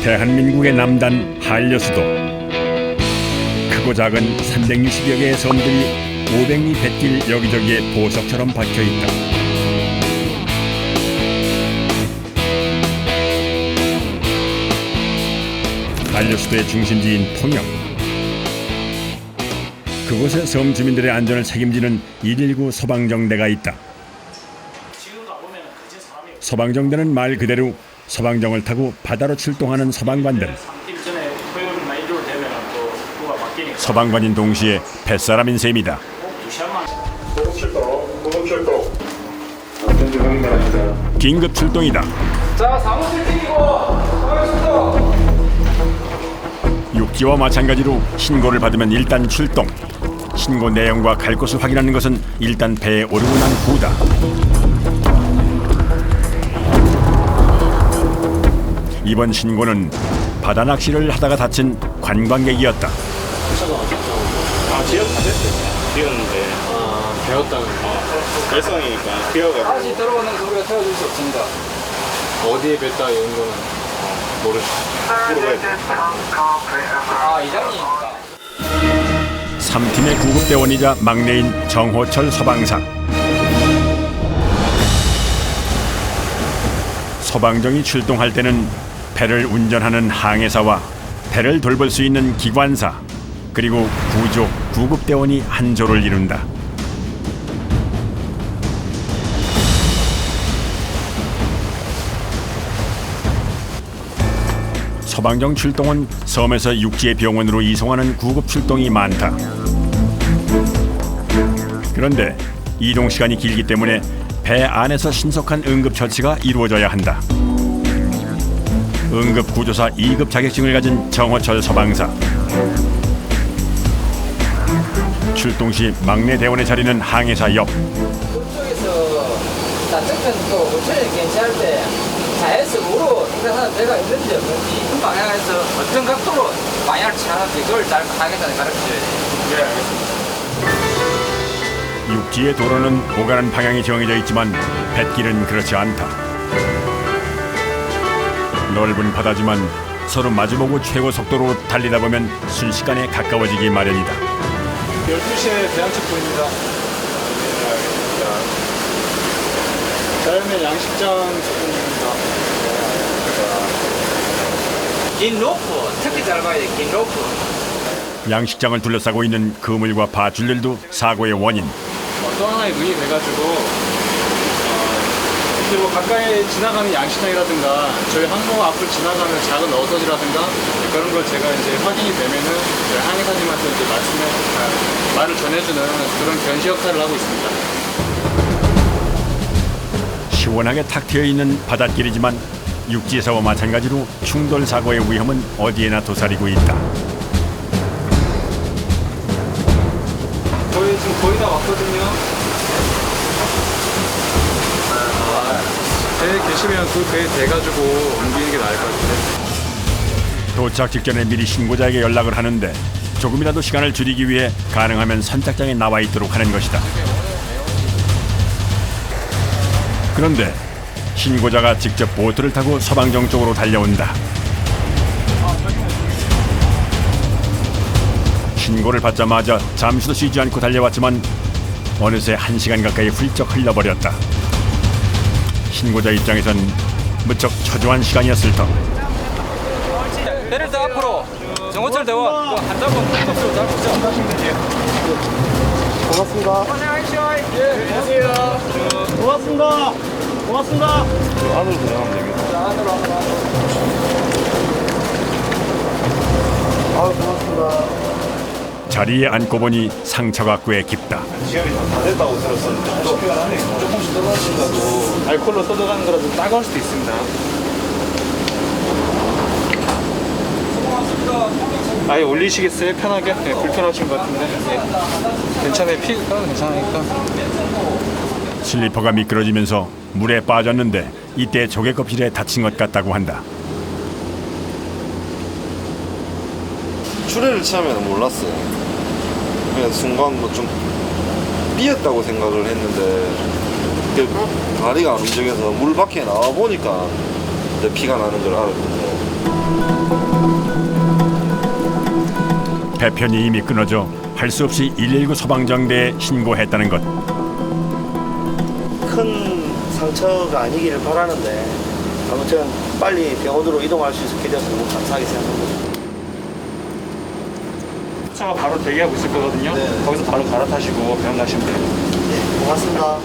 대한민국의 남단 한려수도. 크고 작은 360여 개의 섬들이 500리 뱃길 여기저기에 보석처럼 박혀있다. 한려수도의 중심지인 통영. 그곳에 섬 주민들의 안전을 책임지는 119 소방정대가 있다. 소방정대는 말 그대로 소방정을 타고 바다로 출동하는 소방관들. 소방관인 동시에 뱃사람인 셈이다. 긴급 출동이다. 자, 사무실 튀기고 육지와 마찬가지로 신고를 받으면 일단 출동. 신고 내용과 갈 곳을 확인하는 것은 일단 배에 오르고 난 후다. 이번 신고는 바다 낚시를 하다가 다친 관광객이었다. 지역 다 됐어요. 비었는데. 배웠다는 열성이니까 비어가지고. 다시 들어오는 거 우리가 태워줄 수 없습니다. 어디에 뱉다 이런 거는 모르죠. 이장님입니까? 3팀의 구급대원이자 막내인 정호철 소방사. 소방정이 출동할 때는 배를 운전하는 항해사와 배를 돌볼 수 있는 기관사, 그리고 구조, 구급대원이 한 조를 이룬다. 소방정 출동은 섬에서 육지의 병원으로 이송하는 구급 출동이 많다. 그런데 이동 시간이 길기 때문에 배 안에서 신속한 응급 처치가 이루어져야 한다. 응급구조사 2급 자격증을 가진 정호철 소방사. 출동 시 막내 대원의 자리는 항해사 옆. 그쪽에서 낯뜨면 또 호텔에 괜찮을 때 자연스으로 생각하는 배가 있는지 없는지 그 방향에서 어떤 각도로 방향을 취하는지 그걸 잘 하겠다는 가르쳐줘야 돼요. 네, 알겠습니다. 육지의 도로는 오가는 방향이 정해져 있지만 뱃길은 그렇지 않다. 넓은 바다지만 서로 마주보고 최고 속도로 달리다 보면 순식간에 가까워지기 마련이다. 12시에 대항측 보입니다. 자연의 양식장 쪽입니다. 긴 로프 특히 잘 봐야 돼. 긴 로프. 양식장을 둘러싸고 있는 그물과 밧줄들도 사고의 원인. 또 하나의 눈이 돼가지고 그리고 가까이 지나가는 양식장이라든가 저희 항모 앞을 지나가는 작은 어선이라든가 그런 걸 제가 이제 확인이 되면은 저희 항해사님한테 이제 말을 전해주는 그런 견시 역할을 하고 있습니다. 시원하게 탁 트여 있는 바닷길이지만 육지에서와 마찬가지로 충돌 사고의 위험은 어디에나 도사리고 있다. 저희 지금 거의 다 왔거든요. 배에 계시면 그 배에 대가지고 옮기는 게 나을 것 같은데. 도착 직전에 미리 신고자에게 연락을 하는데 조금이라도 시간을 줄이기 위해 가능하면 선착장에 나와 있도록 하는 것이다. 그런데 신고자가 직접 보트를 타고 소방정 쪽으로 달려온다. 신고를 받자마자 잠시도 쉬지 않고 달려왔지만 어느새 1시간 가까이 훌쩍 흘러버렸다. 신고자 입장에선 무척 초조한 시간이었을 터. 배를 더 앞으로 정호철 대원 한 잡은 콩떡으로 잡으시죠. 고맙습니다. 예, 안녕하세요. 고맙습니다. 고맙습니다. 안으로 들어가면 되겠다. 아, 고맙습니다. 자리에 앉고 보니 상처가 꽤 깊다. 지압이 다 됐다고 들었었는데 또 조금씩 떨어진다고. 알코올로 쏟아가는 거라도 따가울 수도 있습니다. 아예 올리시겠어요? 편하게? 네, 불편하신 것 같은데. 네. 괜찮아요. 피가 괜찮으니까. 슬리퍼가 미끄러지면서 물에 빠졌는데 이때 조개 껍질에 다친 것 같다고 한다. 추레를 처음에는 몰랐어요. 그냥 순간 뭐 좀 삐었다고 생각을 했는데 다리가 안 움직여서 물 밖에 나와 보니까 이제 피가 나는 걸 알았거든요. 배편이 이미 끊어져 할 수 없이 119 소방정대에 신고했다는 것. 큰 상처가 아니기를 바라는데 아무튼 빨리 병원으로 이동할 수 있게 돼서 너무 감사하게 생각합니다. 차가 바로 대기하고 있을 거거든요. 네. 거기서 바로 갈아타시고 병원 가시면 돼요. 네, 고맙습니다.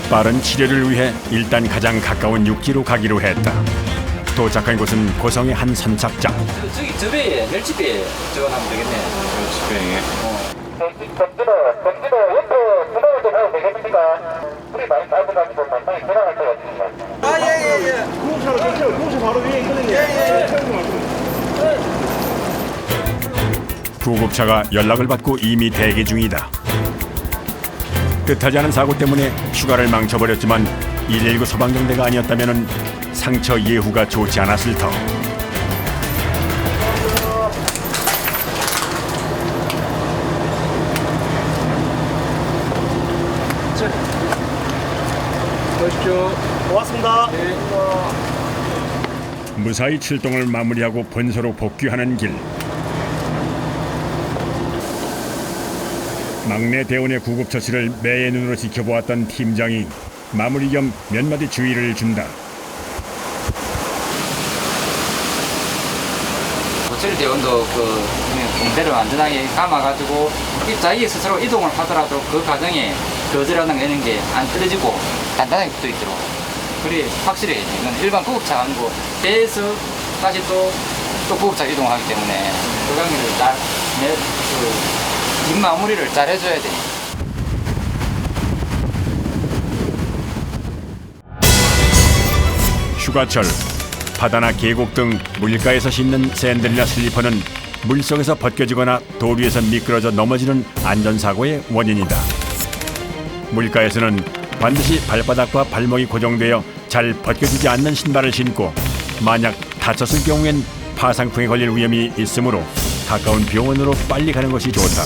빠른 치료를 위해 일단 가장 가까운 육지로 가기로 했다. 도착한 곳은 고성의 한 선착장. 저기 저배 멸치배 저거 하면 되겠네. 구급차 바로 위에 있거든요. 구급차가 연락을 받고 이미 대기 중이다. 뜻하지 않은 사고 때문에 휴가를 망쳐버렸지만 119 소방정대가 아니었다면 상처 예후가 좋지 않았을 터. 고맙습니다. 무사히 출동을 마무리하고 본소로 복귀하는 길. 막내 대원의 구급 처치를 매의 눈으로 지켜보았던 팀장이 마무리 겸 몇 마디 주의를 준다. 도철 대원도 그 공대를 완전하게 감아가지고 자기 스스로 이동을 하더라도 그 과정에 거절하는 게 안 떨어지고 단단하게 붙어 있도록. 그리 확실히 이건 일반 구급차가 아니고 배에서 다시 또 구급차 이동하기 때문에 그 관계를 일 마무리를 잘 해줘야 돼. 휴가철 바다나 계곡 등 물가에서 신는 샌들이나 슬리퍼는 물속에서 벗겨지거나 돌 위에서 미끄러져 넘어지는 안전사고의 원인이다. 물가에서는 반드시 발바닥과 발목이 고정되어 잘 벗겨지지 않는 신발을 신고 만약 다쳤을 경우엔 파상풍에 걸릴 위험이 있으므로 가까운 병원으로 빨리 가는 것이 좋다.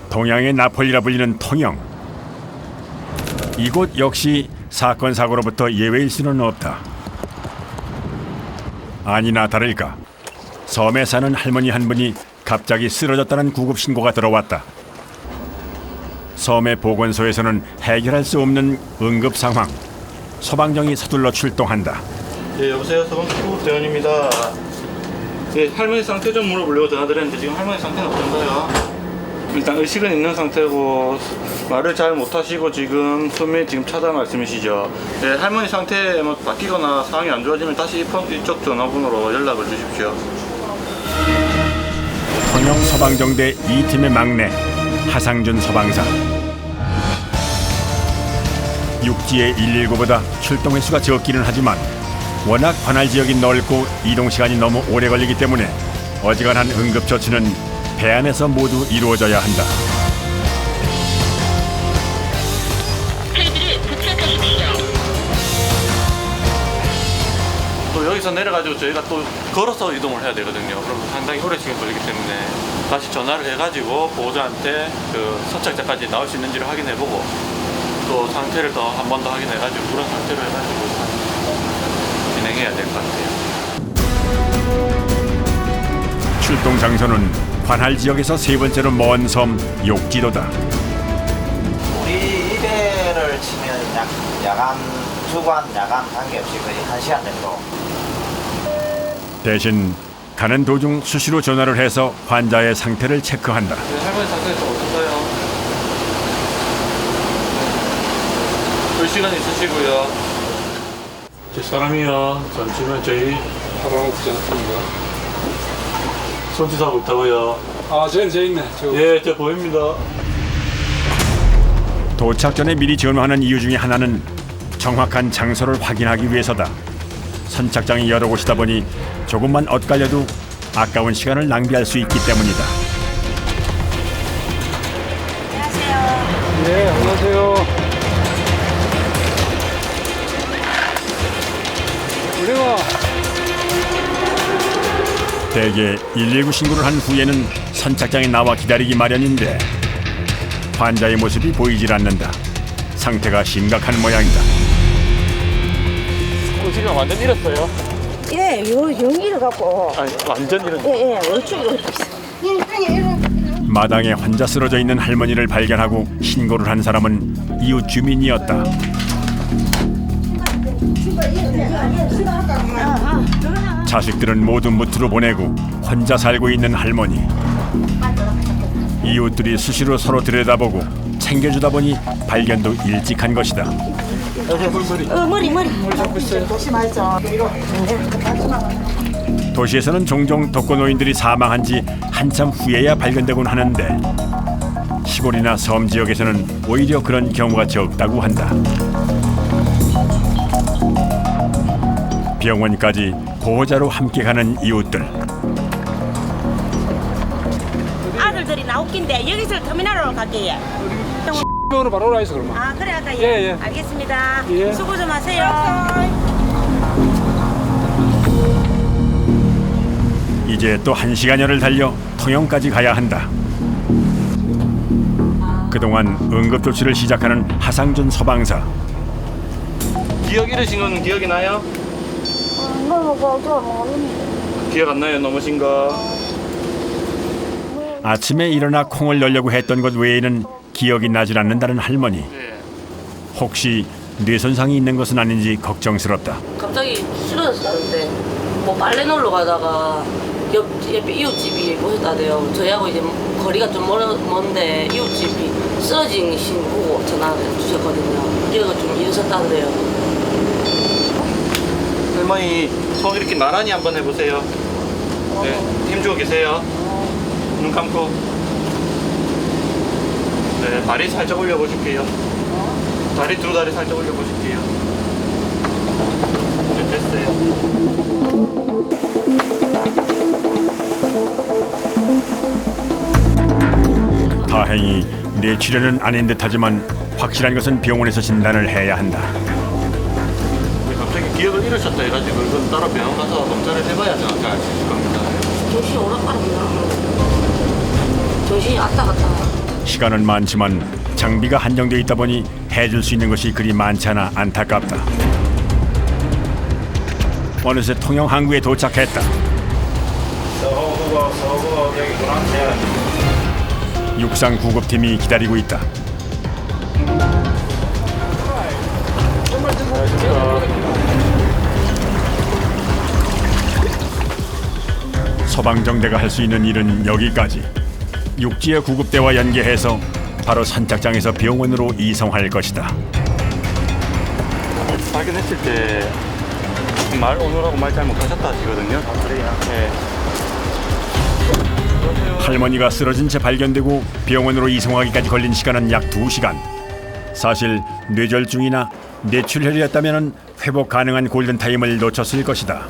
동양의 나폴리라 불리는 통영. 이곳 역시 사건 사고로부터 예외일 수는 없다. 아니나 다를까 섬에 사는 할머니 한 분이 갑자기 쓰러졌다는 구급 신고가 들어왔다. 섬의 보건소에서는 해결할 수 없는 응급 상황. 소방정이 서둘러 출동한다. 예, 여보세요. 소방구급대원입니다. 예, 할머니 상태 좀 물어보려고 전화드렸는데 지금 할머니 상태는 어떤가요? 일단 의식은 있는 상태고 말을 잘 못하시고 지금 숨이 지금 차다 말씀이시죠? 예, 할머니 상태 뭐 바뀌거나 상황이 안 좋아지면 다시 이쪽 전화번호로 연락을 주십시오. 통영 소방정대 2팀의 막내 하상준 소방사. 육지의 119보다 출동 횟수가 적기는 하지만 워낙 관할 지역이 넓고 이동 시간이 너무 오래 걸리기 때문에 어지간한 응급처치는 배 안에서 모두 이루어져야 한다. 또 여기서 내려가지고 저희가 또 걸어서 이동을 해야 되거든요. 그럼 상당히 오래 시간 걸리기 때문에 다시 전화를 해가지고 보호자한테 그 선착장까지 나올 수 있는지를 확인해보고 또 상태를 더 한 번 더 확인해가지고 그런 상태로 해가지고 진행해야 될 것 같아요. 출동 장소는 관할 지역에서 세 번째로 먼 섬 욕지도다. 우리 이대를 치면 야간, 주간, 야간 관계없이 거의 1시간 정도. 대신 가는 도중 수시로 전화를 해서 환자의 상태를 체크한다. 네, 할머니 상태가 좀 어떤가요? 볼 시간 있으시고요. 제 사람이요. 잠시만 저희 하방 붙여놨습니다. 손짓하고 있다고요. 아, 저 있네. 예, 저 보입니다. 도착 전에 미리 전화하는 이유 중에 하나는 정확한 장소를 확인하기 위해서다. 선착장이 여러 곳이다 보니 조금만 엇갈려도 아까운 시간을 낭비할 수 있기 때문이다. 네, 안녕하세요. 우리가 대개 119 신고를 한 후에는 선착장에 나와 기다리기 마련인데 환자의 모습이 보이질 않는다. 상태가 심각한 모양이다. 의식은 완전 잃었어요? 예, 요 연기를 갖고. 아니 완전 잃었. 예, 얼추 마당에 혼자 쓰러져 있는 할머니를 발견하고 신고를 한 사람은 이웃 주민이었다. 자식들은 모두 무트로 보내고 혼자 살고 있는 할머니. 이웃들이 수시로 서로 들여다보고 챙겨주다 보니 발견도 일찍한 것이다. 머리. 조심하죠. 도시에서는 종종 독거노인들이 사망한 지 한참 후에야 발견되곤 하는데 시골이나 섬 지역에서는 오히려 그런 경우가 적다고 한다. 병원까지 보호자로 함께 가는 이웃들. 아들들이 나웃긴데 여기서 터미널로 갈게요. 병원으로 바로 오라 해서 그러면. 아, 그래 할까요? 예. 알겠습니다. 예. 수고 좀 하세요. 이제 또 1시간여를 달려 통영까지 가야 한다. 그동안 응급조치를 시작하는 하상준 소방사. 기억 잃으신 건 기억이 나요? 기억 안 나요? 넘으신 거? 아침에 일어나 콩을 열려고 했던 것 외에는 기억이 나질 않는다는 할머니. 혹시 뇌손상이 있는 것은 아닌지 걱정스럽다. 갑자기 쓰러졌었는데 뭐 빨래 놀러 가다가 옆에 이웃집이 오셨다대요. 저희하고 이제 거리가 좀 먼데 이웃집이 쓰러진 신 보고 전화를 주셨거든요. 기억을 좀 잃으셨다는데요. 할머니 손 이렇게 나란히 한번 해보세요. 네, 힘주고 계세요. 눈 감고. 네, 다리 살짝 올려보실게요. 다리 두 다리 살짝 올려보실게요. 네, 됐어요. 다행히 뇌출혈은 아닌 듯하지만 확실한 것은 병원에서 진단을 해야 한다. 갑자기 기억을 잃으셨다 해가지고 이건 따로 병원 가서 검사를 해봐야 정확히 알 수 있을 겁니다. 정신이 오락가락나. 정신이 왔다 갔다. 시간은 많지만 장비가 한정돼 있다 보니 해줄 수 있는 것이 그리 많지 않아 안타깝다. 어느새 통영 항구에 도착했다. 육상 구급팀이 기다리고 있다. 소방정대가 할 수 있는 일은 여기까지. 육지의 구급대와 연계해서 바로 선착장에서 병원으로 이송할 것이다. 발견했을 때 말 오느라고 말 잘 못하셨다 하시거든요. 그래요? 네. 할머니가 쓰러진 채 발견되고 병원으로 이송하기까지 걸린 시간은 약 2시간. 사실 뇌졸중이나 뇌출혈이었다면 회복 가능한 골든타임을 놓쳤을 것이다.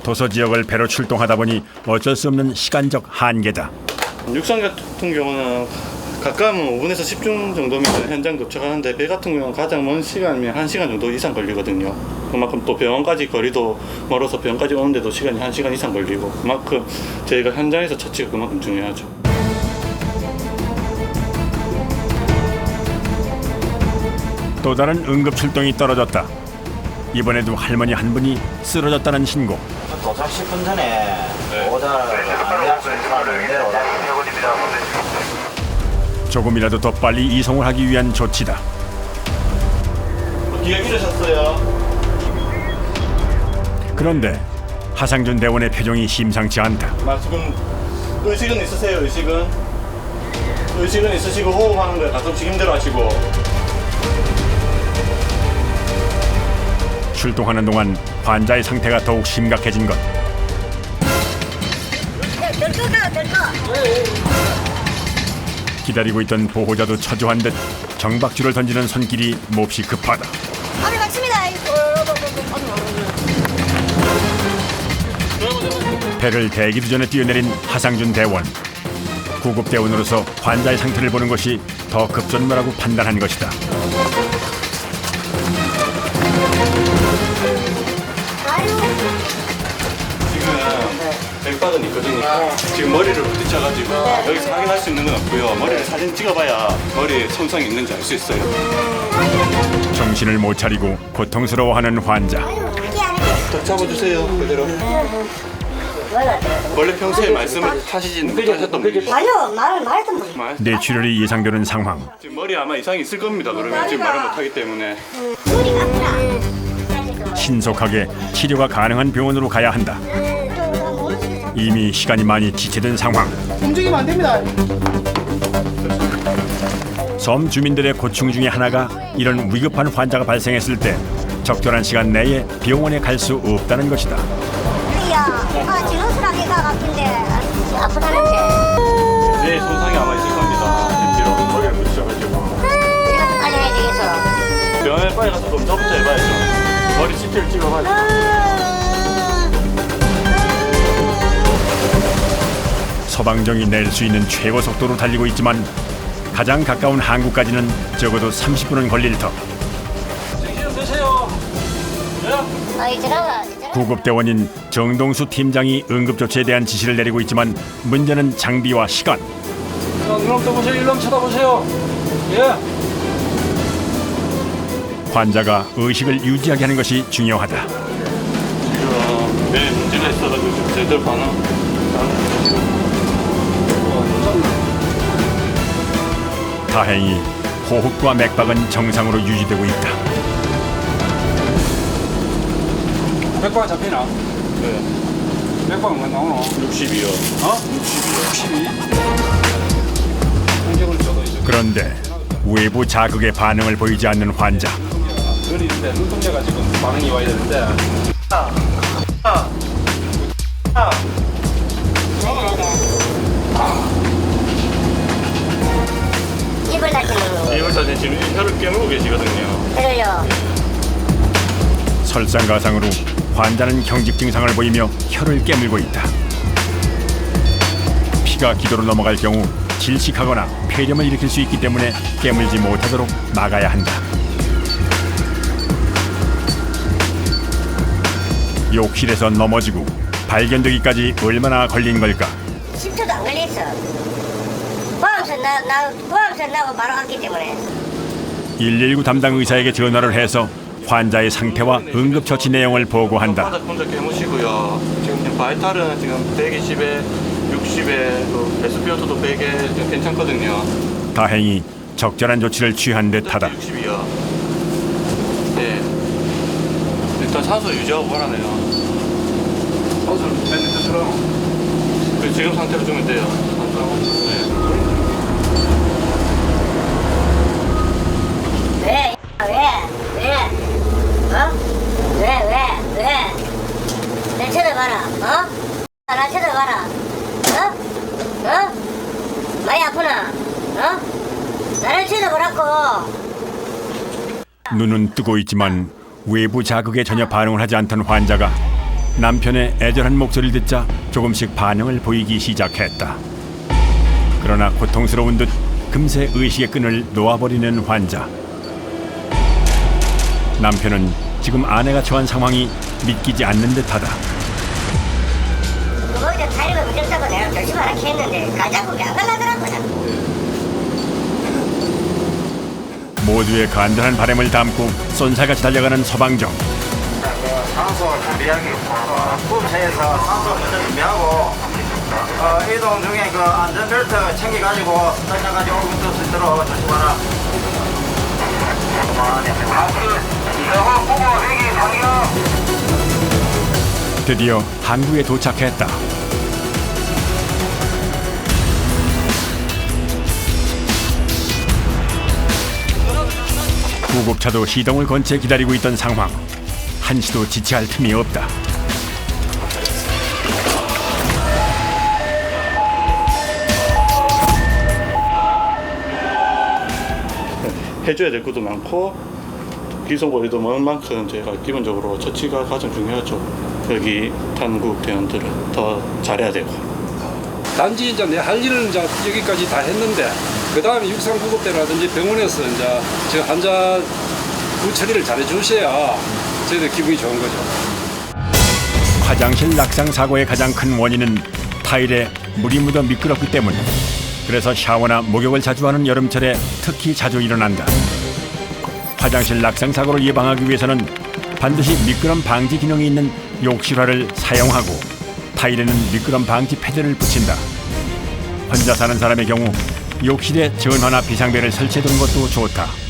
도서 지역을 배로 출동하다 보니 어쩔 수 없는 시간적 한계다. 육상 같은 경우는 가까우면 5분에서 10분 정도면 현장 도착하는데 배 같은 경우는 가장 먼 시간이면 1시간 정도 이상 걸리거든요. 그만큼 또 병원까지 거리도 멀어서 병원까지 오는데도 시간이 1시간 이상 걸리고 그만큼 저희가 현장에서 처치가 그만큼 중요하죠. 또 다른 응급 출동이 떨어졌다. 이번에도 할머니 한 분이 쓰러졌다는 신고. 도착 10분 전에 보호자를 안내할 수 있는 사람을 내려오라. 조금이라도 더 빨리 이송을 하기 위한 조치다. 기억 잃으셨어요? 그런데 하상준 대원의 표정이 심상치 않다. 지금 의식은 있으세요? 의식은? 의식은 있으시고 호흡하는 거에 가끔씩 힘들어하시고 출동하는 동안 환자의 상태가 더욱 심각해진 것. 기다리고 있던 보호자도 처조한 듯 정박줄을 던지는 손길이 몹시 급하다. 배를 대기도 전에 뛰어내린 하상준 대원. 구급대원으로서 환자의 상태를 보는 것이 더 급선무라고 판단한 것이다. 지금 맥박은 있거든요. 지금 머리를 부딪혀가지고 여기서 확인할 수 있는 건 없고요. 머리를 사진 찍어봐야 머리에 손상이 있는지 알 수 있어요. 정신을 못 차리고 고통스러워하는 환자. 딱 잡아주세요. 그대로. 원래 평소에 말씀을 하셨던 분이죠? 아니요, 말했던 분. 뇌출혈이 예상되는 상황. 지금 머리에 아마 이상이 있을 겁니다. 그러면 지금 말을 못하기 때문에. 신속하게 치료가 가능한 병원으로 가야 한다. 이미 시간이 많이 지체된 상황. 움직이면 안 됩니다. 섬 주민들의 고충 중에 하나가 이런 위급한 환자가 발생했을 때 적절한 시간 내에 병원에 갈 수 없다는 것이다. 진호수라게 가깝긴데 아프다는데. 뇌 손상이 아마 있을 겁니다. 지금 머리를 부딪혀가지고. 빨리 해야 되겠어. 병원에 빨리 가서 검사부터 해봐야죠. 머리 CT를 찍어봐야죠. 소방정이 낼 수 있는 최고 속도로 달리고 있지만 가장 가까운 항구까지는 적어도 30분은 걸릴 터. 구급대원인 정동수 팀장이 응급조치에 대한 지시를 내리고 있지만 문제는 장비와 시간. 그럼 떠보세요. 일로 쳐다보세요. 예. 환자가 의식을 유지하게 하는 것이 중요하다. 지금 뇌에 문제가 있어가지고 지금 제대로 반응. 다행히 호흡과 맥박은 정상으로 유지되고 있다. 맥박 잡히나? 네. 맥박은 왜 나오노? 60이요. 어? 62. 공격을 줘도 이제 그런데 외부 자극에 반응을 보이지 않는 환자. 그리 있는데 눈동자가 지금 반응이 와야 되는데. 입을 닫히는 이걸 사진 지금 혀를 깨물고 계시거든요. 그래요. 설상가상으로 환자는 경직 증상을 보이며 혀를 깨물고 있다. 피가 기도로 넘어갈 경우 질식하거나 폐렴을 일으킬 수 있기 때문에 깨물지 못하도록 막아야 한다. 욕실에서 넘어지고 발견되기까지 얼마나 걸린 걸까? 10초도 안 걸렸어. 보험선 나고 바로 왔기 때문에. 119 담당 의사에게 전화를 해서 환자의 상태와 응급처치 내용을 보고한다. 혼자 깨무시고요. 지금 바이탈은 지금 120에 60에 또 SpO2도 100에 지금 괜찮거든요. 다행히 적절한 조치를 취한 듯하다. 60이요. 네. 일단 산소 유지하고 보라네요. 선수를 뱉는 것처럼. 지금 상태로 주면 돼요. 네. 왜? 내 쳐다봐라, 어? 나 쳐다봐라, 어? 많이 아프나, 어? 나를 쳐다보라고. 눈은 뜨고 있지만 외부 자극에 전혀 반응을 하지 않던 환자가 남편의 애절한 목소리를 듣자 조금씩 반응을 보이기 시작했다. 그러나 고통스러운 듯 금세 의식의 끈을 놓아버리는 환자. 남편은 지금 아내가 처한 상황이 믿기지 않는 듯하다. 그거 이제 타이르가 문제다고 내가 조심하라 했는데 가자고 안 갈라더라고요. 모두의 간절한 바람을 담고 쏜살같이 달려가는 소방정. 산소 준비하기. 구급차에서 산소 먼저 준비하고 이동 중에 그 안전벨트 챙겨가지고 다녀가지고 오금도 수 있도록 조심하라. 드디어 항구에 도착했다. 구급차도 시동을 건 채 기다리고 있던 상황. 한시도 지체할 틈이 없다. 해줘야 될 것도 많고 기소거리도 먼 만큼 저희가 기본적으로 처치가 가장 중요하죠. 여기 탄국 대원들은 더 잘해야 되고. 단지 이제 내 할 일은 이제 여기까지 다 했는데 그 다음에 육상구급대라든지 병원에서 이제 저 환자 그 처리를 잘해 주셔야 저희들 기분이 좋은 거죠. 화장실 낙상 사고의 가장 큰 원인은 타일에 물이 묻어 미끄럽기 때문. 그래서 샤워나 목욕을 자주 하는 여름철에 특히 자주 일어난다. 화장실 낙상 사고를 예방하기 위해서는 반드시 미끄럼 방지 기능이 있는 욕실화를 사용하고 타일에는 미끄럼 방지 패드를 붙인다. 혼자 사는 사람의 경우 욕실에 전화나 비상벨을 설치해두는 것도 좋다.